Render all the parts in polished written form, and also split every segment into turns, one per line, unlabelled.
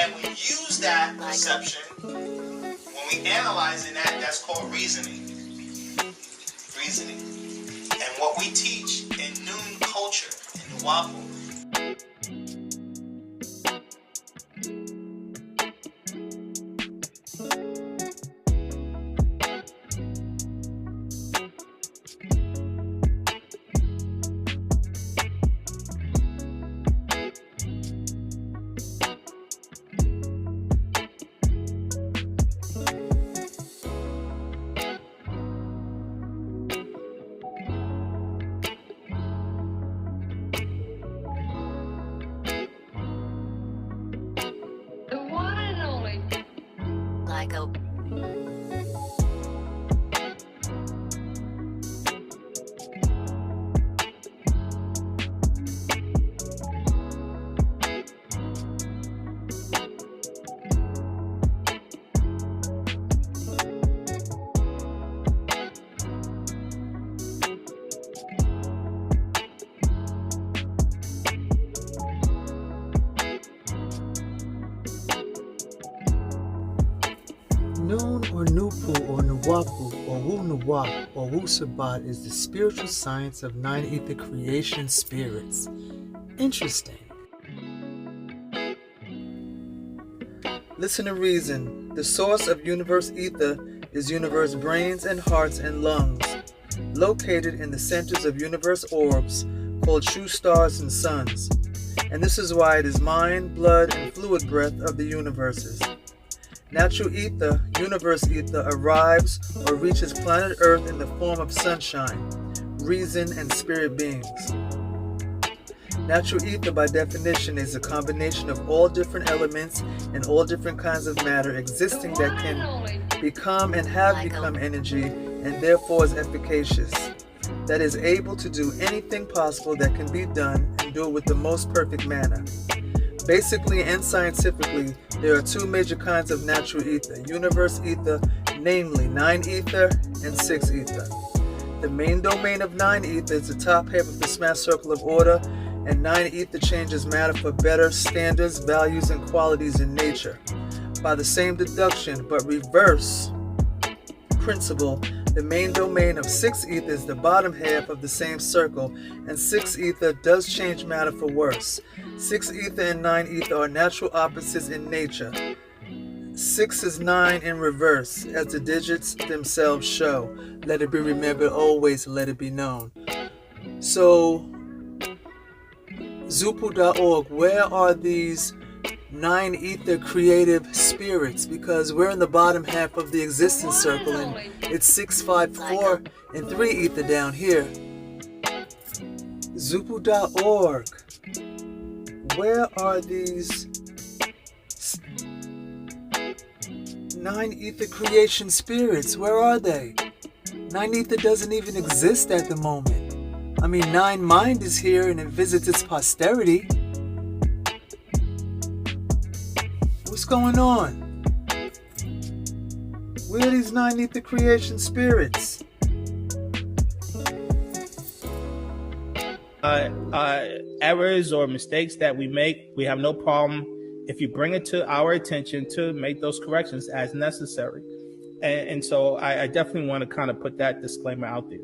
then we use that perception, when we analyze in that's called reasoning. Reasoning. And what we teach in Noon culture, in the Wapo,
Noon or Nupu or Nuwapu or Wu Nuwap or Wu Sabat is the spiritual science of nine ether creation spirits. Interesting. Listen to reason. The source of universe ether is universe brains and hearts and lungs, located in the centers of universe orbs called true stars and suns. And this is why it is mind, blood, and fluid breath of the universes. Natural ether, universe ether, arrives or reaches planet Earth in the form of sunshine, reason, and spirit beings. Natural ether, by definition, is a combination of all different elements and all different kinds of matter existing that can become and have become energy, and therefore is efficacious. That is able to do anything possible that can be done and do it with the most perfect manner. Basically and scientifically, there are two major kinds of natural ether, universe ether, namely 9 ether and 6 ether. The main domain of 9 ether is the top half of the smash circle of order, and 9 ether changes matter for better standards, values, and qualities in nature. By the same deduction, but reverse principle, the main domain of 6 ether is the bottom half of the same circle, and 6 ether does change matter for worse. 6 ether and 9 ether are natural opposites in nature. 6 is 9 in reverse, as the digits themselves show. Let it be remembered always, let it be known. So, Zupu.org, where are these 9 ether creative spirits? Because we're in the bottom half of the existence circle, and it's 6, 5, 4, and 3 ether down here. Zupu.org, where are these 9 ether creation spirits? Where are they? 9 ether doesn't even exist at the moment. I mean, 9 mind is here and it visits its posterity. What's going on? Where are these 9 ether creation spirits?
Errors or mistakes that we make, we have no problem if you bring it to our attention to make those corrections as necessary. And so I definitely want to kind of put that disclaimer out there.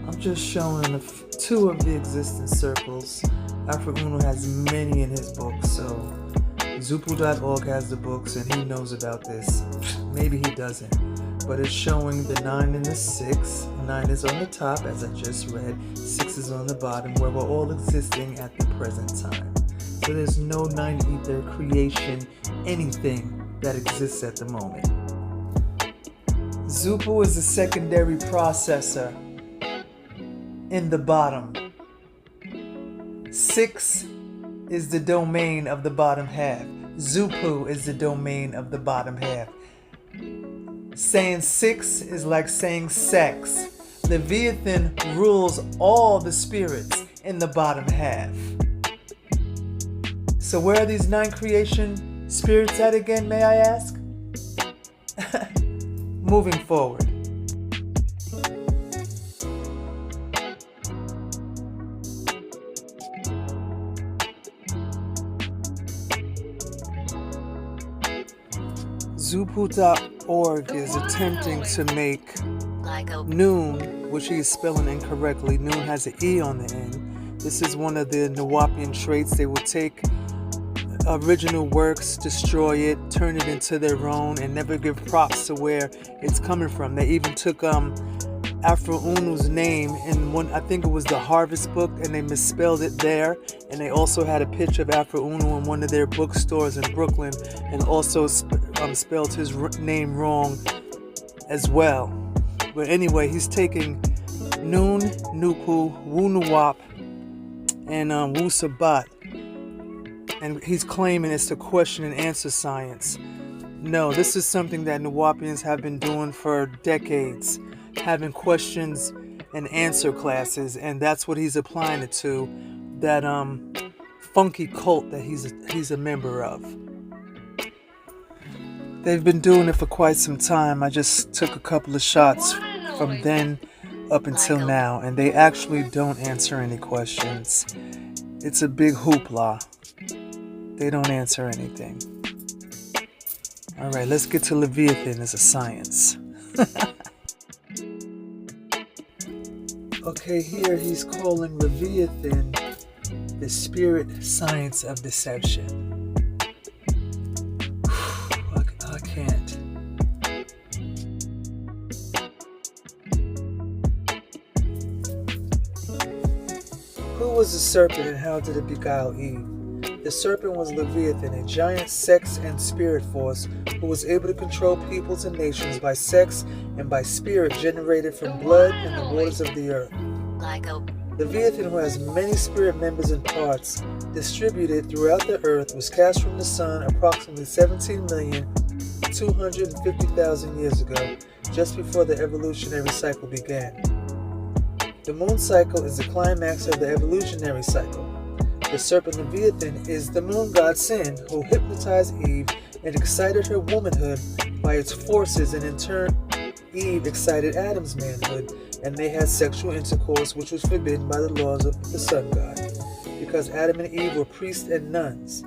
I'm just showing 2 of the existence circles. Alfred Uno has many in his books, so Zupu.org has the books and he knows about this. Maybe he doesn't. But it's showing the 9 and the 6. 9 is on the top, as I just read. 6 is on the bottom, where we're all existing at the present time. So there's no 9 ether creation, anything that exists at the moment. Zupu is the secondary processor in the bottom. 6 is the domain of the bottom half. Zupu is the domain of the bottom half. Saying 6 is like saying sex. Leviathan rules all the spirits in the bottom half. So where are these 9 creation spirits at again, may I ask? Moving forward. Zupu.org is attempting to make noon, which he is spelling incorrectly. Noon has an E on the end. This is one of the Nawapian traits. They will take original works, destroy it, turn it into their own, and never give props to where it's coming from. They even took Afro Unu's name in one, I think it was the Harvest book, and they misspelled it there. And they also had a picture of Afro Unu in one of their bookstores in Brooklyn, and also spelled his name wrong as well. But anyway, he's taking Noon, Nupu, Wunuwap, and Wusabat, and he's claiming it's the question and answer science. No, this is something that Nawapians have been doing for decades, having questions and answer classes, and that's what he's applying it to, that funky cult that he's a member of. They've been doing it for quite some time. I just took a couple of shots from then up until now, and they actually don't answer any questions. It's a big hoopla. They don't answer anything. Alright, let's get to Leviathan as a science. Okay, here he's calling Leviathan the spirit science of deception. I can't. Who was the serpent and how did it beguile Eve? The serpent was Leviathan, a giant sex and spirit force who was able to control peoples and nations by sex and by spirit generated from blood and the waters of the earth. Leviathan, who has many spirit members and parts distributed throughout the earth, was cast from the sun approximately 17,250,000 years ago, just before the evolutionary cycle began. The moon cycle is the climax of the evolutionary cycle. The serpent Leviathan is the moon god Sin, who hypnotized Eve and excited her womanhood by its forces, and in turn Eve excited Adam's manhood, and they had sexual intercourse, which was forbidden by the laws of the sun god, because Adam and Eve were priests and nuns.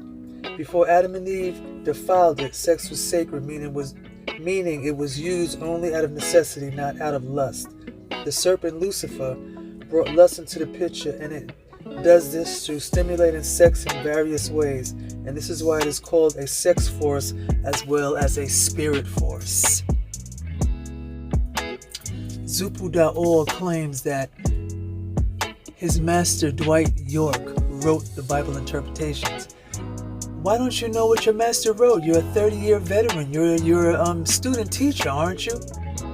Before Adam and Eve defiled it, sex was sacred, meaning it was used only out of necessity, not out of lust. The serpent Lucifer brought lust into the picture, and it does this through stimulating sex in various ways, and this is why it is called a sex force as well as a spirit force. Zupu.org claims that his master Dwight York wrote the Bible interpretations. Why don't you know what your master wrote? You're a 30-year veteran. You're a student teacher, aren't you?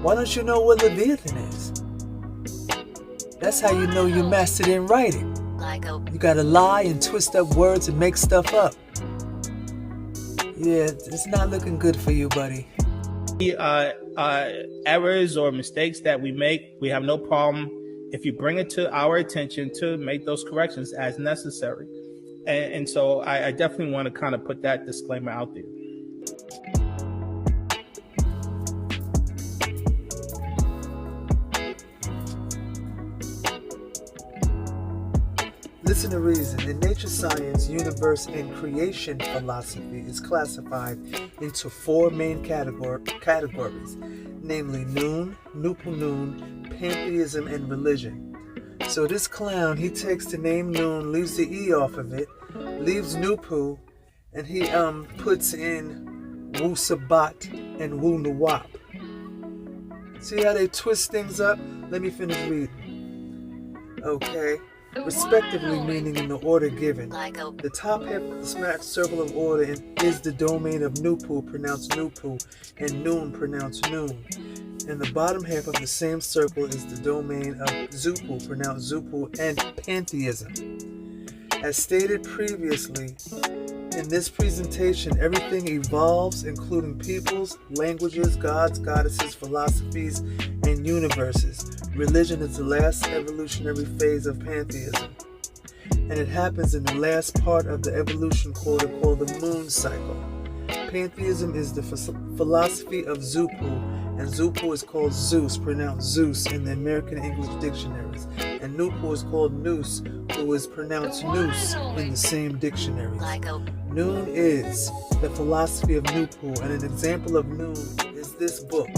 Why don't you know what Leviathan is? That's how you know your master didn't write it. You gotta lie and twist up words and make stuff up. Yeah, it's not looking good for you, buddy.
Errors or mistakes that we make, we have no problem if you bring it to our attention to make those corrections as necessary. And so I definitely want to kind of put that disclaimer out there.
Listen to reason. In nature science, universe, and creation philosophy is classified into four main categories, namely Noon, Nupu Noon, pantheism, and religion. So this clown, he takes the name Noon, leaves the E off of it, leaves Nupu, and he puts in Wu Sabat and Wu Nuwap. See how they twist things up? Let me finish reading. Okay. Respectively, meaning in the order given. The top half of the smack circle of order is the domain of Nupu, pronounced Nupu, and Noon, pronounced Noon. And the bottom half of the same circle is the domain of Zupu, pronounced Zupu, and pantheism. As stated previously, in this presentation, everything evolves, including peoples, languages, gods, goddesses, philosophies, and universes. Religion is the last evolutionary phase of pantheism, and it happens in the last part of the evolution quarter called the moon cycle. Pantheism is the philosophy of Zupu, and Zupu is called Zeus, pronounced Zeus in the American English dictionaries, and Nupu is called Noose, who is pronounced Noose in the same dictionaries. Noon is the philosophy of Nupu, and an example of Noon is this book.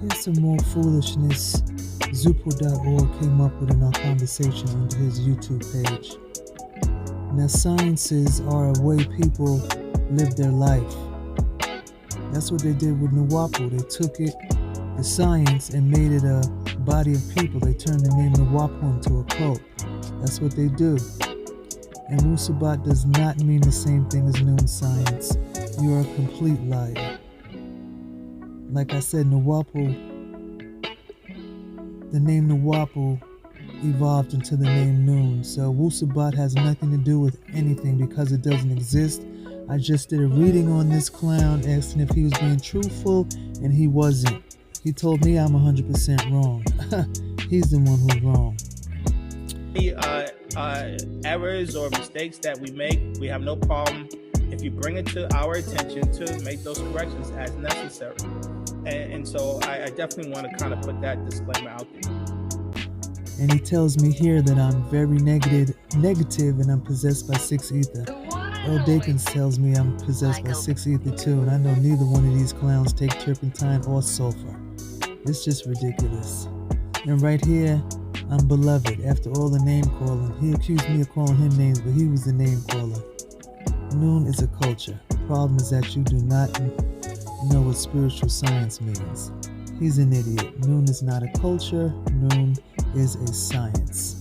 Here's some more foolishness Zupu.org came up with in our conversation under his YouTube page. Now, sciences are a way people live their life. That's what they did with Nuwapu. They took it, the science, and made it a body of people. They turned the name Nuwapu into a cult. That's what they do. And Wusabat does not mean the same thing as Noon Science. You are a complete liar. Like I said, Nuwapu, the name Nuwapu evolved into the name Noon. So Wusabat has nothing to do with anything because it doesn't exist. I just did a reading on this clown asking if he was being truthful, and he wasn't. He told me I'm 100% wrong. He's the one who's wrong.
Errors or mistakes that we make, we have no problem if you bring it to our attention to make those corrections as necessary. And so I definitely want to kind of put that disclaimer out there.
And he tells me here that I'm very negative and I'm possessed by 6 ether. Earl Dakins tells me I'm possessed by 6 ether too, and I know neither one of these clowns take turpentine or sulfur. It's just ridiculous. And right here, I'm beloved. After all the name calling, he accused me of calling him names, but he was the name caller. Noon is a culture. The problem is that you do not know what spiritual science means. He's an idiot. Noon is not a culture. Noon is a science.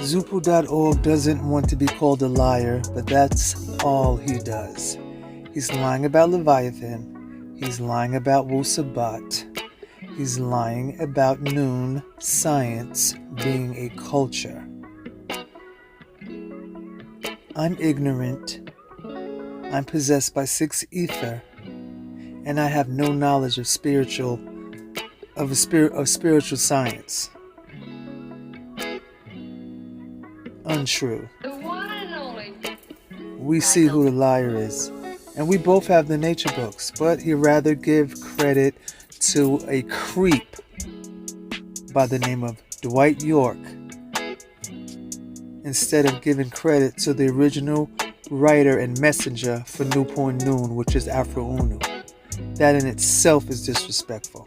Zupu.org doesn't want to be called a liar, but that's all he does. He's lying about Leviathan. He's lying about Wusabat. He's lying about Noon Science being a culture. I'm ignorant. I'm possessed by 6 ether, and I have no knowledge of spiritual science. Untrue. We see who the liar is, and we both have the nature books, but he'd rather give credit to a creep by the name of Dwight York instead of giving credit to the original writer and messenger for Nupu and Noon, which is Afro Unu. That in itself is disrespectful.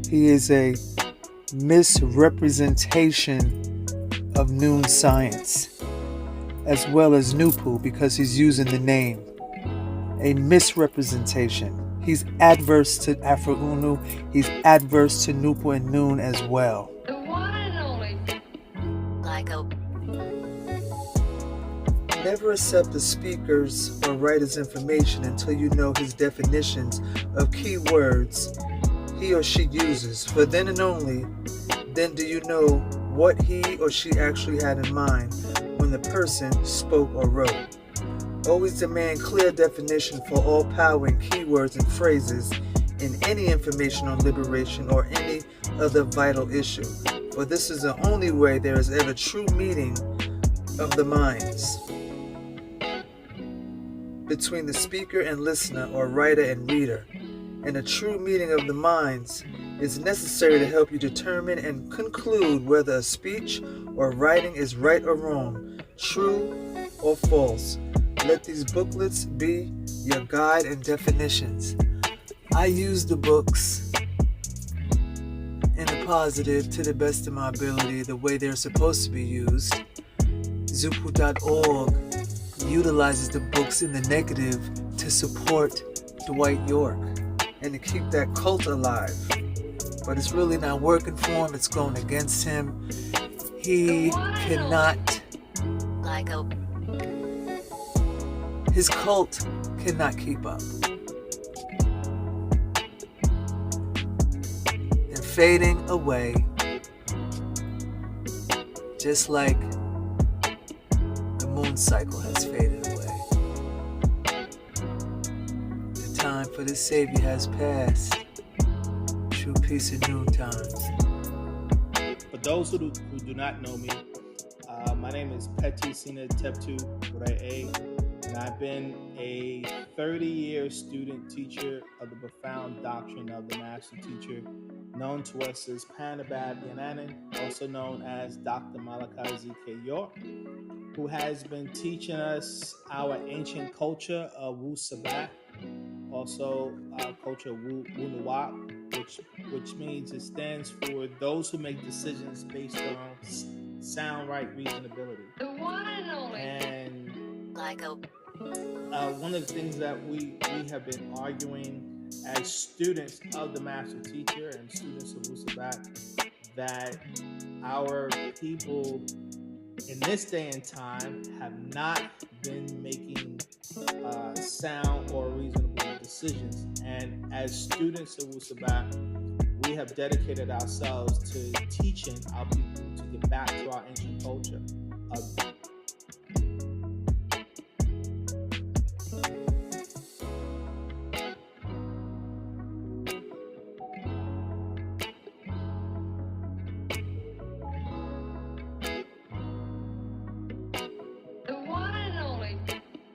He is a misrepresentation of Noon Science, as well as Nupu, because he's using the name. A misrepresentation. He's adverse to Afro Unu. He's adverse to Nupu and Noon as well. Never accept the speaker's or writer's information until you know his definitions of key words he or she uses, for then and only then do you know what he or she actually had in mind when the person spoke or wrote. Always demand clear definition for all power and keywords and phrases in any information on liberation or any other vital issue, for this is the only way there is ever true meeting of the minds between the speaker and listener, or writer and reader. And a true meeting of the minds is necessary to help you determine and conclude whether a speech or writing is right or wrong, true or false. Let these booklets be your guide and definitions. I use the books in the positive to the best of my ability, the way they're supposed to be used. Zupu.org utilizes the books in the negative to support Dwight York and to keep that cult alive. But it's really not working for him. It's going against him. He cannot. His cult cannot keep up. They're fading away, just like the moon cycle has faded away. The time for the Savior has passed. True peace in noon times.
For those who do not know me, my name is Pehty Sina Teptu Rayay. And I've been a 30-year student teacher of the profound doctrine of the master teacher, known to us as Panabab Yananan, also known as Dr. Malachi Z.K. York, who has been teaching us our ancient culture of Wu Sabat, also culture of Wu Nawab, which means it stands for those who make decisions based on sound right reasonability.
The one and only.
And one of the things that we have been arguing as students of the master teacher and students of Wu Sabat, that our people in this day and time have not been making sound or reasonable decisions. And as students of Wu Sabat, we have dedicated ourselves to teaching our people to get back to our ancient culture of